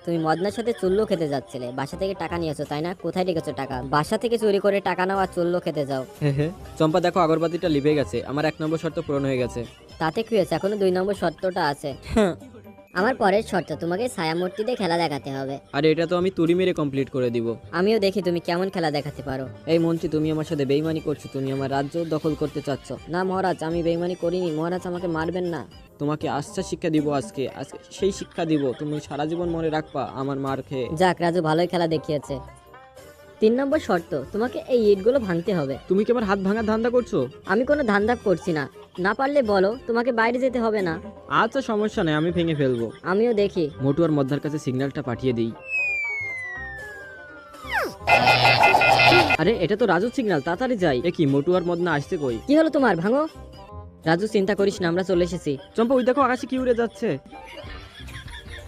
তুমি মদনার সাথে চুল্লু খেতে যাচ্ছিলে, বাসা থেকে টাকা নিয়েছো তাই না? কোথায় রেখেছো টাকা? বাসা থেকে চুরি করে টাকা নাও আর চুল্লু খেতে যাও। চম্পা দেখো আগরবাতিটা লিভে গেছে, আমার 1 নম্বর শর্ত পূরণ হয়ে গেছে। তাতে কি হয়েছে, এখনো 2 নম্বর শর্তটা আছে। আমার পরের শর্ত, তোমাকে ছায়ামূর্তিতে খেলা দেখাতে হবে। আরে এটা তো আমি তুড়ি মেরে কমপ্লিট করে দিব। আমিও দেখি তুমি কেমন খেলা দেখাতে পারো। এই মন্ত্রী, তুমি আমার সাথে বেইমানি করছো, তুমি আমার রাজ্য দখল করতে চাচ্ছ। না মহারাজ, আমি বেইমানি করিনি। মহারাজ আমাকে মারবেন না। তোমাকে আচ্ছা শিক্ষা দিব আজকে, আজকে সেই শিক্ষা দিব তুমি সারা জীবন মনে রাখবা আমার মার খেয়ে। যাক, রাজু ভালোই খেলা দেখিয়েছে। 3 নম্বর শর্ত, তোমাকে এই ইটগুলো ভাঙতে হবে। তুমি কি আমার হাত ভাঙার ধান্দা করছো? আমি কোনো ধান্দা করছি না, না পারলে বলো, তোমাকে বাইরে যেতে হবে না। আচ্ছা সমস্যা নেই, আমি ভেঙে ফেলবো। আমিও দেখি। মোটু আর মদ্দার কাছে সিগন্যালটা পাঠিয়ে দিই। আরে এটা তো রাজুর সিগন্যাল, তাড়াতাড়ি যাই। এ কি, মোটু আর মদনা আসছে কই? কি হলো তোমার, ভাঙো। রাজু চিন্তা করিস না, আমরা চলে এসেছি। চম্পা ওই দেখো আকাশে কি উড়ে যাচ্ছে।